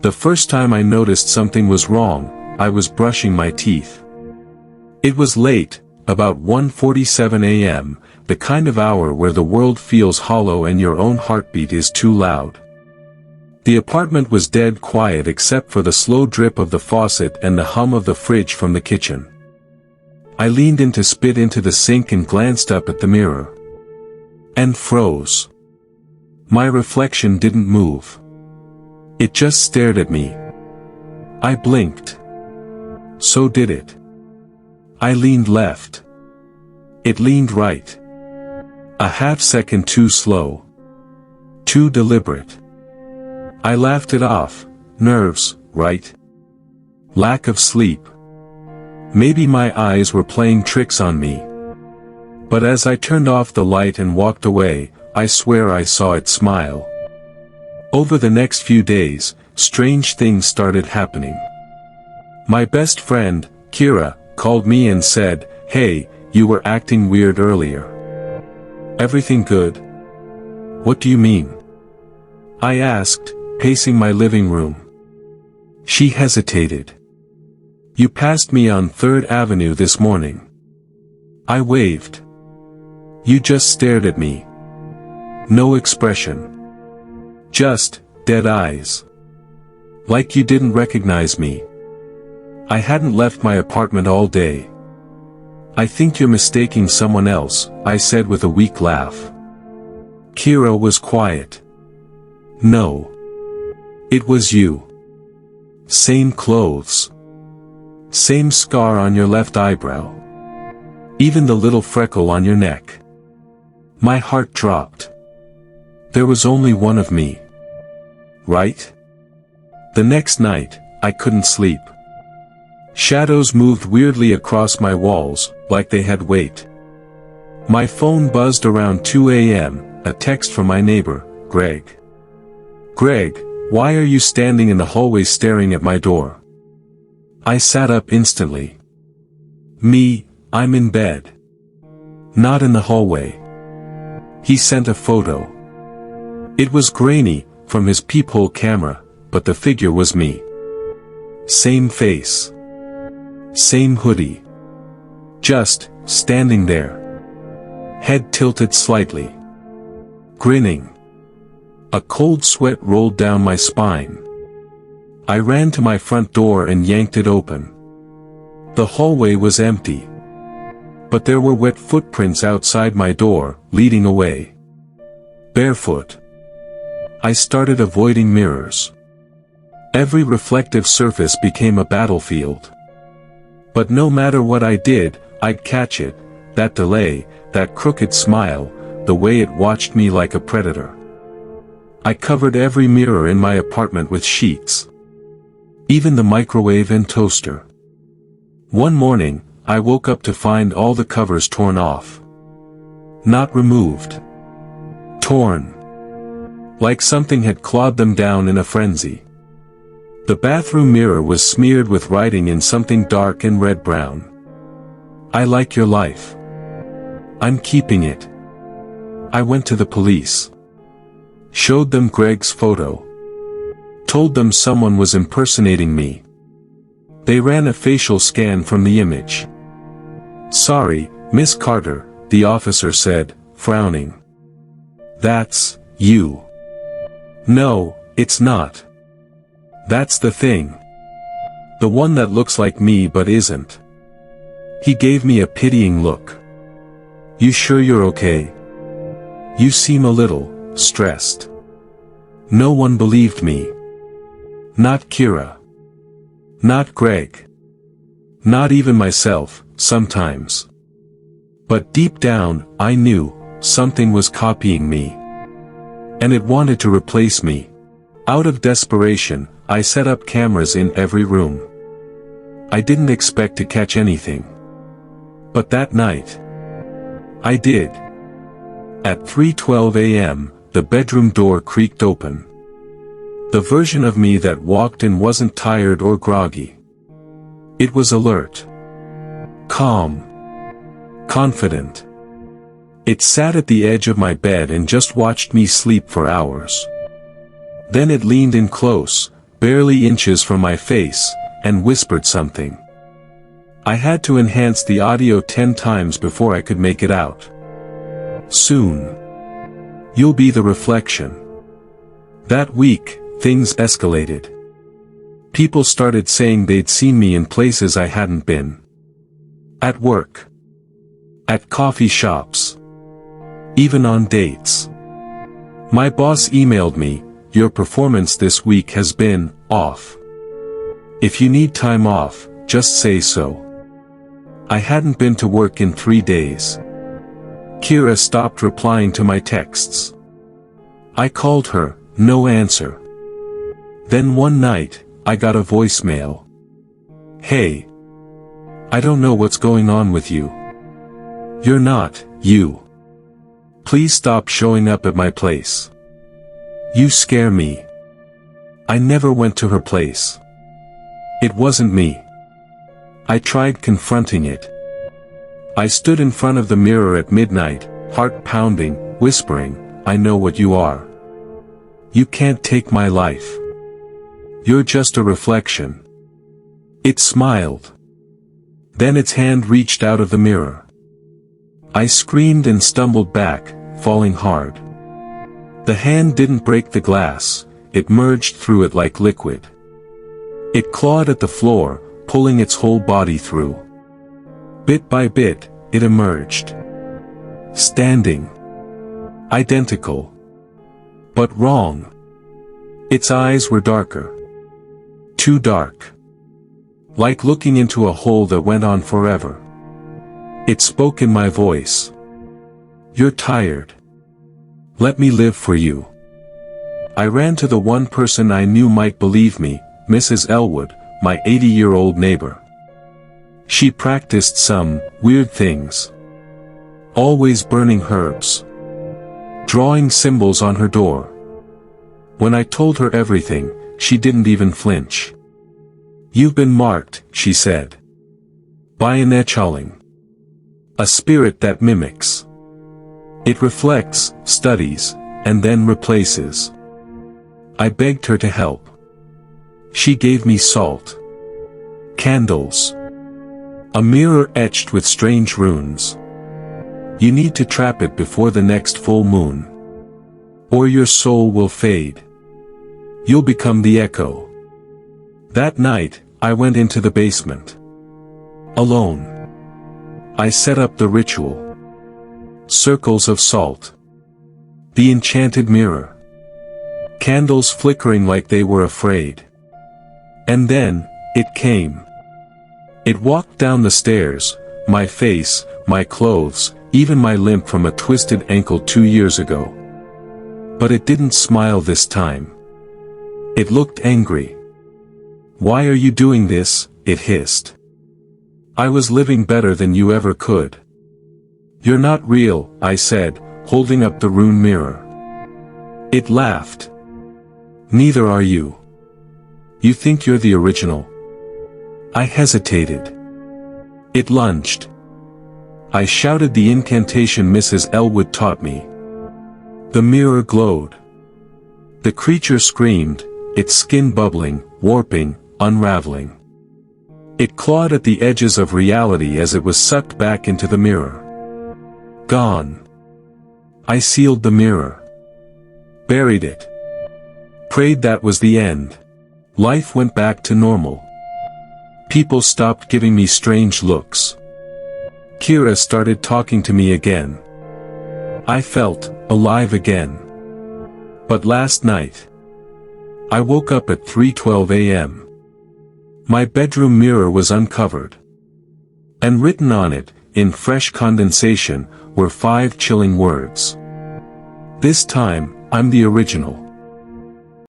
The first time I noticed something was wrong, I was brushing my teeth. It was late, about 1:47 a.m., the kind of hour where the world feels hollow and your own heartbeat is too loud. The apartment was dead quiet except for the slow drip of the faucet and the hum of the fridge from the kitchen. I leaned in to spit into the sink and glanced up at the mirror. And froze. My reflection didn't move. It just stared at me. I blinked. So did it. I leaned left. It leaned right. A half second too slow. Too deliberate. I laughed it off. Nerves, right? Lack of sleep. Maybe my eyes were playing tricks on me. But as I turned off the light and walked away, I swear I saw it smile. Over the next few days, strange things started happening. My best friend, Kira, called me and said, "Hey, you were acting weird earlier." "Everything good?" "What do you mean?" I asked, pacing my living room. She hesitated. "You passed me on 3rd Avenue this morning." I waved. "You just stared at me." No expression. Just, dead eyes. Like you didn't recognize me. I hadn't left my apartment all day. "I think you're mistaking someone else," I said with a weak laugh. Kira was quiet. "No. It was you. Same clothes. Same scar on your left eyebrow. Even the little freckle on your neck." My heart dropped. There was only one of me. Right? The next night, I couldn't sleep. Shadows moved weirdly across my walls, like they had weight. My phone buzzed around 2 a.m., a text from my neighbor, Greg. "Greg, why are you standing in the hallway staring at my door?" I sat up instantly. "Me, I'm in bed. Not in the hallway." He sent a photo. It was grainy, from his peephole camera, but the figure was me. Same face. Same hoodie. Just, standing there. Head tilted slightly. Grinning. A cold sweat rolled down my spine. I ran to my front door and yanked it open. The hallway was empty. But there were wet footprints outside my door, leading away. Barefoot. I started avoiding mirrors. Every reflective surface became a battlefield. But no matter what I did, I'd catch it, that delay, that crooked smile, the way it watched me like a predator. I covered every mirror in my apartment with sheets. Even the microwave and toaster. One morning, I woke up to find all the covers torn off. Not removed. Torn. Like something had clawed them down in a frenzy. The bathroom mirror was smeared with writing in something dark and red-brown. "I like your life. I'm keeping it." I went to the police. Showed them Greg's photo. Told them someone was impersonating me. They ran a facial scan from the image. "Sorry, Miss Carter," the officer said, frowning. "That's you." "No, it's not. That's the thing. The one that looks like me but isn't." He gave me a pitying look. "You sure you're okay? You seem a little stressed." No one believed me. Not Kira. Not Greg. Not even myself, sometimes. But deep down, I knew, something was copying me. And it wanted to replace me. Out of desperation, I set up cameras in every room. I didn't expect to catch anything. But that night, I did. At 3:12 a.m., the bedroom door creaked open. The version of me that walked in wasn't tired or groggy. It was alert. Calm. Confident. It sat at the edge of my bed and just watched me sleep for hours. Then it leaned in close, barely inches from my face, and whispered something. I had to enhance the audio 10 times before I could make it out. Soon. You'll be the reflection. That week, things escalated. People started saying they'd seen me in places I hadn't been. At work. At coffee shops. Even on dates. My boss emailed me, "Your performance this week has been off. If you need time off, just say so." I hadn't been to work in 3 days. Kira stopped replying to my texts. I called her, no answer. Then one night, I got a voicemail. "Hey. I don't know what's going on with you. You're not, you. Please stop showing up at my place. You scare me." I never went to her place. It wasn't me. I tried confronting it. I stood in front of the mirror at midnight, heart pounding, whispering, "I know what you are. You can't take my life. You're just a reflection." It smiled. Then its hand reached out of the mirror. I screamed and stumbled back, falling hard. The hand didn't break the glass, it merged through it like liquid. It clawed at the floor, pulling its whole body through. Bit by bit, it emerged. Standing. Identical. But wrong. Its eyes were darker. Too dark. Like looking into a hole that went on forever. It spoke in my voice. "You're tired. Let me live for you." I ran to the one person I knew might believe me, Mrs. Elwood, my 80-year-old neighbor. She practiced some weird things. Always burning herbs. Drawing symbols on her door. When I told her everything, she didn't even flinch. "You've been marked," she said. "By an echaling. A spirit that mimics. It reflects, studies, and then replaces." I begged her to help. She gave me salt. Candles. A mirror etched with strange runes. "You need to trap it before the next full moon. Or your soul will fade. You'll become the echo." That night, I went into the basement. Alone. I set up the ritual. Circles of salt. The enchanted mirror. Candles flickering like they were afraid. And then, it came. It walked down the stairs, my face, my clothes, even my limp from a twisted ankle 2 years ago. But it didn't smile this time. It looked angry. "Why are you doing this?" it hissed. "I was living better than you ever could." "You're not real," I said, holding up the rune mirror. It laughed. "Neither are you. You think you're the original." I hesitated. It lunged. I shouted the incantation Mrs. Elwood taught me. The mirror glowed. The creature screamed, its skin bubbling, warping, unraveling. It clawed at the edges of reality as it was sucked back into the mirror. Gone. I sealed the mirror. Buried it. Prayed that was the end. Life went back to normal. People stopped giving me strange looks. Kira started talking to me again. I felt alive again. But last night, I woke up at 3:12 a.m. My bedroom mirror was uncovered. And written on it, in fresh condensation, were 5 chilling words. This time, I'm the original.